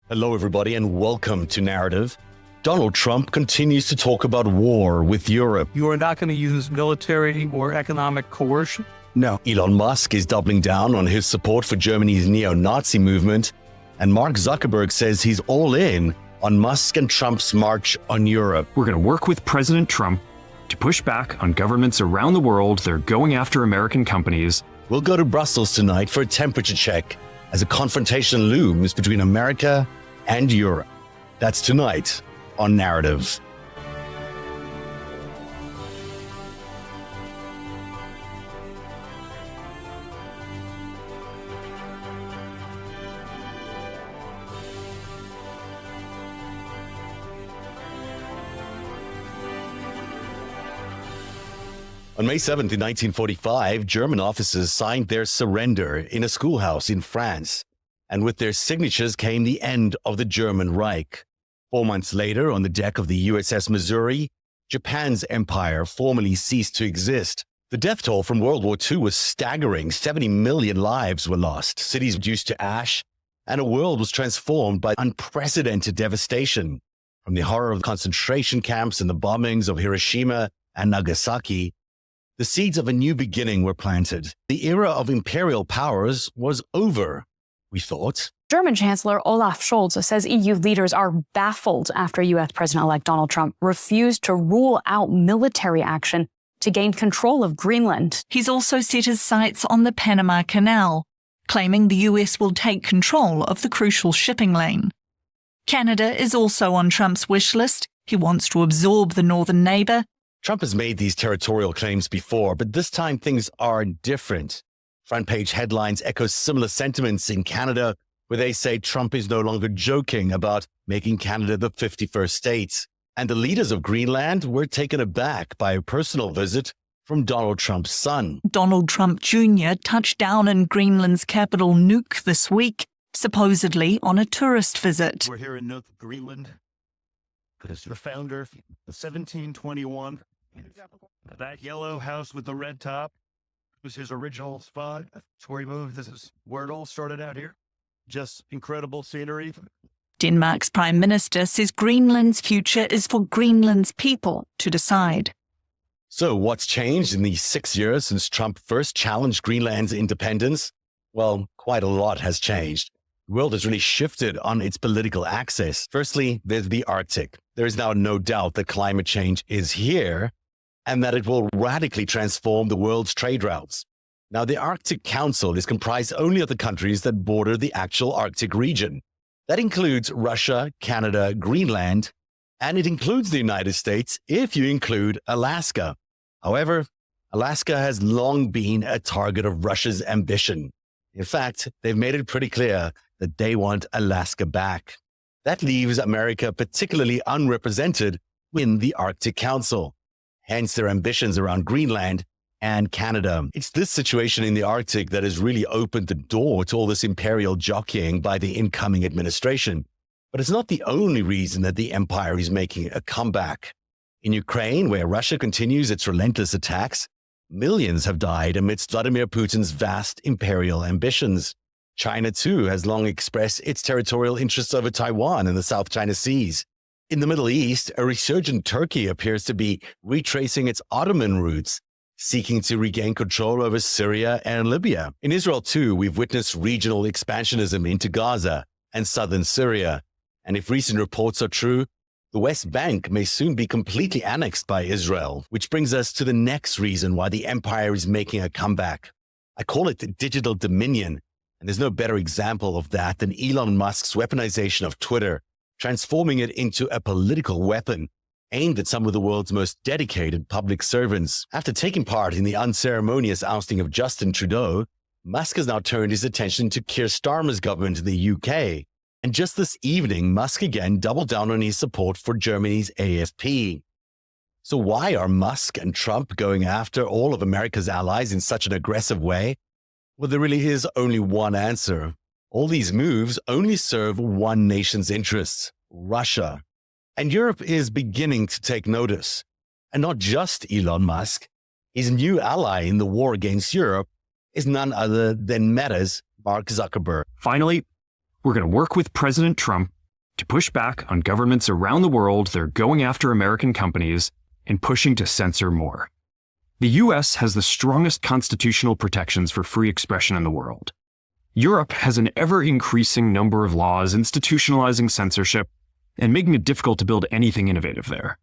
Hello, everybody, and welcome to Narrative. Donald Trump continues to talk about war with Europe. You are not going to use military or economic coercion? No. Elon Musk is doubling down on his support for Germany's neo-Nazi movement, and Mark Zuckerberg says he's all in on Musk and Trump's march on Europe. We're going to work with President Trump to push back on governments around the world that are going after American companies. We'll go to Brussels tonight for a temperature check as a confrontation looms between America and Europe. That's tonight on Narrative. On May 7th, 1945, German officers signed their surrender in a schoolhouse in France, and with their signatures came the end of the German Reich. 4 months later, on the deck of the USS Missouri, Japan's empire formally ceased to exist. The death toll from World War II was staggering. 70 million lives were lost, cities reduced to ash, and a world was transformed by unprecedented devastation. From the horror of concentration camps and the bombings of Hiroshima and Nagasaki, the seeds of a new beginning were planted. The era of imperial powers was over, we thought. German Chancellor Olaf Scholz says EU leaders are baffled after U.S. President-elect Donald Trump refused to rule out military action to gain control of Greenland. He's also set his sights on the Panama Canal, claiming the US will take control of the crucial shipping lane. Canada is also on Trump's wish list. He wants to absorb the northern neighbour. Trump has made these territorial claims before, but this time things are different. Front page headlines echo similar sentiments in Canada, where they say Trump is no longer joking about making Canada the 51st state. And the leaders of Greenland were taken aback by a personal visit from Donald Trump's son. Donald Trump Jr. touched down in Greenland's capital Nuuk this week, supposedly on a tourist visit. We're here in Nuuk, Greenland. This is the founder, 1721. That yellow house with the red top was his original spot. That's where he moved. This is where it all started out here. Just incredible scenery. Denmark's Prime Minister says Greenland's future is for Greenland's people to decide. So what's changed in the 6 years since Trump first challenged Greenland's independence? Well, quite a lot has changed. The world has really shifted on its political axis. Firstly, there's the Arctic. There is now no doubt that climate change is here and that it will radically transform the world's trade routes. Now, the Arctic Council is comprised only of the countries that border the actual Arctic region. That includes Russia, Canada, Greenland, and it includes the United States if you include Alaska. However, Alaska has long been a target of Russia's ambition. In fact, they've made it pretty clear that they want Alaska back. That leaves America particularly unrepresented in the Arctic Council, hence their ambitions around Greenland and Canada. It's this situation in the Arctic that has really opened the door to all this imperial jockeying by the incoming administration. But it's not the only reason that the empire is making a comeback. In Ukraine, where Russia continues its relentless attacks, millions have died amidst Vladimir Putin's vast imperial ambitions. China, too, has long expressed its territorial interests over Taiwan and the South China Seas. In the Middle East, a resurgent Turkey appears to be retracing its Ottoman roots, seeking to regain control over Syria and Libya. In Israel, too, we've witnessed regional expansionism into Gaza and southern Syria. And if recent reports are true, the West Bank may soon be completely annexed by Israel, which brings us to the next reason why the empire is making a comeback. I call it digital dominion, and there's no better example of that than Elon Musk's weaponization of Twitter, transforming it into a political weapon aimed at some of the world's most dedicated public servants. After taking part in the unceremonious ousting of Justin Trudeau, Musk has now turned his attention to Keir Starmer's government in the UK. And just this evening, Musk again doubled down on his support for Germany's AFP. So why are Musk and Trump going after all of America's allies in such an aggressive way? Well, there really is only one answer. All these moves only serve one nation's interests, Russia. And Europe is beginning to take notice. And not just Elon Musk. His new ally in the war against Europe is none other than Meta's Mark Zuckerberg. Finally, we're going to work with President Trump to push back on governments around the world that are going after American companies and pushing to censor more. The US has the strongest constitutional protections for free expression in the world. Europe has an ever-increasing number of laws institutionalizing censorship and making it difficult to build anything innovative there.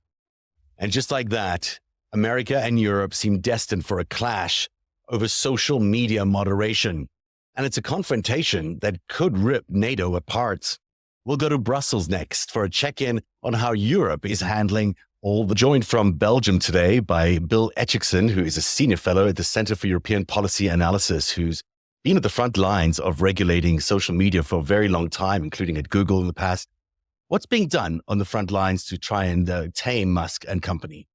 And just like that, America and Europe seem destined for a clash over social media moderation. And it's a confrontation that could rip NATO apart. We'll go to Brussels next for a check-in on how Europe is handling all the joined from Belgium today by Bill Etchikson, who is a senior fellow at the Center for European Policy Analysis, who's been at the front lines of regulating social media for a very long time, including at Google in the past. What's being done on the front lines to try and tame Musk and company?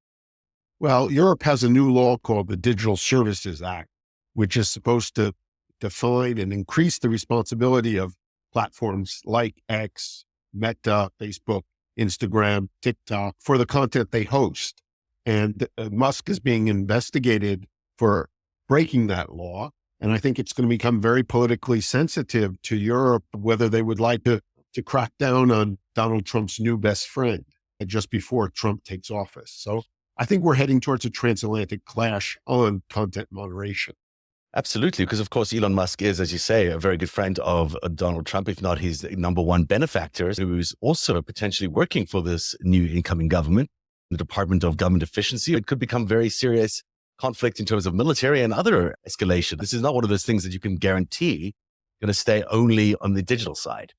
Well, Europe has a new law called the Digital Services Act, which is supposed to define and increase the responsibility of platforms like X, Meta, Facebook, Instagram, TikTok for the content they host. And Musk is being investigated for breaking that law. And I think it's going to become very politically sensitive to Europe, whether they would like to crack down on Donald Trump's new best friend just before Trump takes office. So I think we're heading towards a transatlantic clash on content moderation. Absolutely, because of course, Elon Musk is, as you say, a very good friend of Donald Trump, if not his number one benefactor, who's also potentially working for this new incoming government, the Department of Government Efficiency. It could become very serious conflict in terms of military and other escalation. This is not one of those things that you can guarantee going to stay only on the digital side.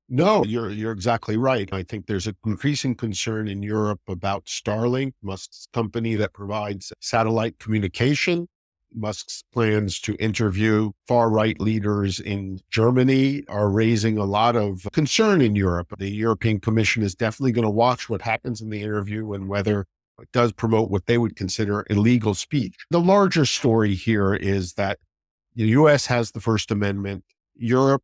No, you're exactly right. I think there's an increasing concern in Europe about Starlink, Musk's company that provides satellite communication. Musk's plans to interview far-right leaders in Germany are raising a lot of concern in Europe. The European Commission is definitely going to watch what happens in the interview and whether it does promote what they would consider illegal speech. The larger story here is that the U.S. has the First Amendment. Europe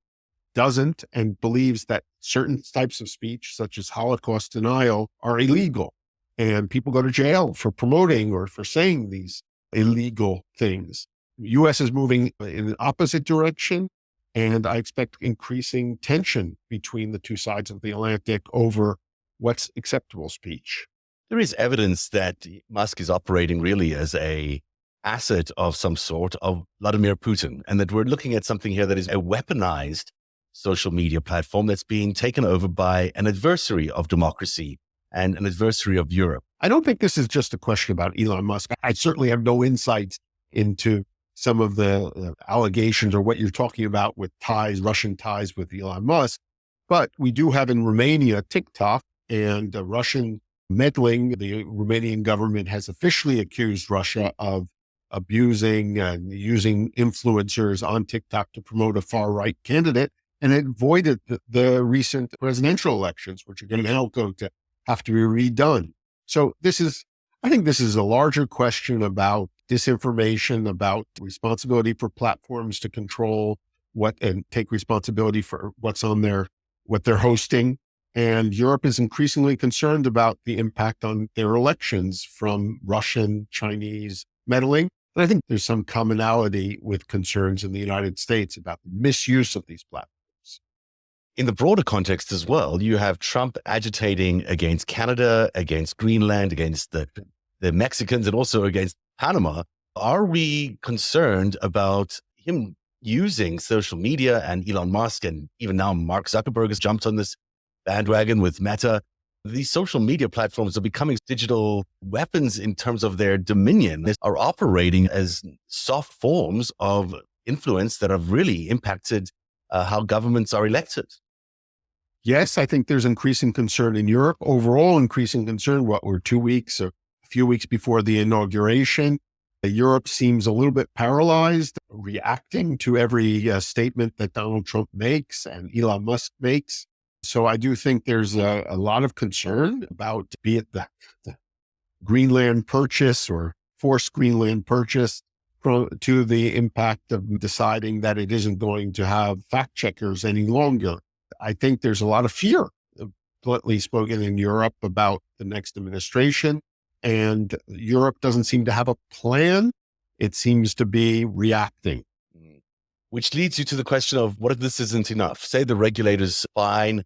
doesn't and believes that certain types of speech, such as Holocaust denial, are illegal. And people go to jail for promoting or for saying these illegal things. The U.S. is moving in the opposite direction, and I expect increasing tension between the two sides of the Atlantic over what's acceptable speech. There is evidence that Musk is operating really as a asset of some sort of Vladimir Putin, and that we're looking at something here that is a weaponized social media platform that's being taken over by an adversary of democracy and an adversary of Europe. I don't think this is just a question about Elon Musk. I certainly have no insight into some of the allegations or what you're talking about with ties, Russian ties with Elon Musk. But we do have in Romania TikTok and Russian meddling. The Romanian government has officially accused Russia of abusing and using influencers on TikTok to promote a far-right candidate. And it voided the recent presidential elections, which are going to now go to have to be redone. So I think this is a larger question about disinformation, about responsibility for platforms to control what and take responsibility for what's on what they're hosting. And Europe is increasingly concerned about the impact on their elections from Russian, Chinese meddling. And I think there's some commonality with concerns in the United States about the misuse of these platforms. In the broader context as well, you have Trump agitating against Canada, against Greenland, against the Mexicans, and also against Panama. Are we concerned about him using social media, and Elon Musk and even now Mark Zuckerberg has jumped on this bandwagon with Meta? These social media platforms are becoming digital weapons in terms of their dominion. They are operating as soft forms of influence that have really impacted how governments are elected. Yes, I think there's increasing concern in Europe, overall increasing concern. We're 2 weeks or a few weeks before the inauguration. Europe seems a little bit paralyzed, reacting to every statement that Donald Trump makes and Elon Musk makes. So I do think there's a lot of concern about, be it the Greenland purchase or forced Greenland purchase, to the impact of deciding that it isn't going to have fact checkers any longer. I think there's a lot of fear, bluntly spoken, in Europe about the next administration. And Europe doesn't seem to have a plan. It seems to be reacting. Which leads you to the question of, what if this isn't enough? Say the regulators fine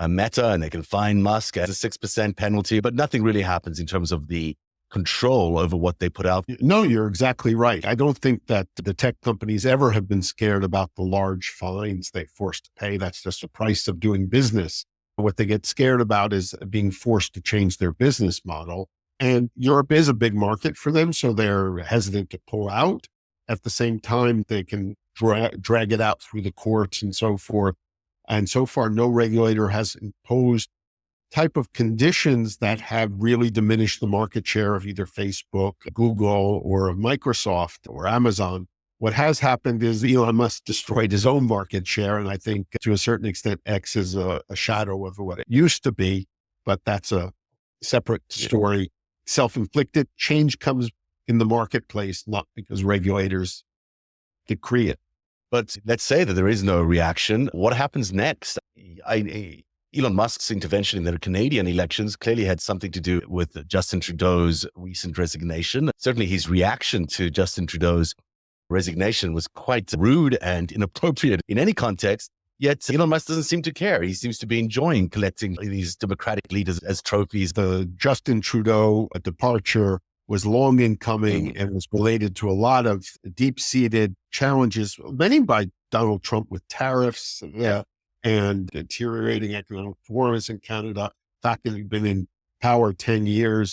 Meta, and they can fine Musk as a 6% penalty, but nothing really happens in terms of the control over what they put out. No, you're exactly right. I don't think that the tech companies ever have been scared about the large fines they're forced to pay. That's just the price of doing business. What they get scared about is being forced to change their business model. And Europe is a big market for them, so they're hesitant to pull out. At the same time, they can drag it out through the courts and so forth. And so far, no regulator has imposed type of conditions that have really diminished the market share of either Facebook, Google, or Microsoft or Amazon. What has happened is Elon Musk destroyed his own market share. And I think to a certain extent, X is a shadow of what it used to be, but that's a separate story. Self-inflicted change comes in the marketplace, not because regulators decree it. But let's say that there is no reaction. What happens next? Elon Musk's intervention in the Canadian elections clearly had something to do with Justin Trudeau's recent resignation. Certainly his reaction to Justin Trudeau's resignation was quite rude and inappropriate in any context. Yet Elon Musk doesn't seem to care. He seems to be enjoying collecting these Democratic leaders as trophies. The Justin Trudeau departure was long in coming and was related to a lot of deep-seated challenges, many by Donald Trump with tariffs and deteriorating economic performance in Canada. The fact that he'd been in power 10 years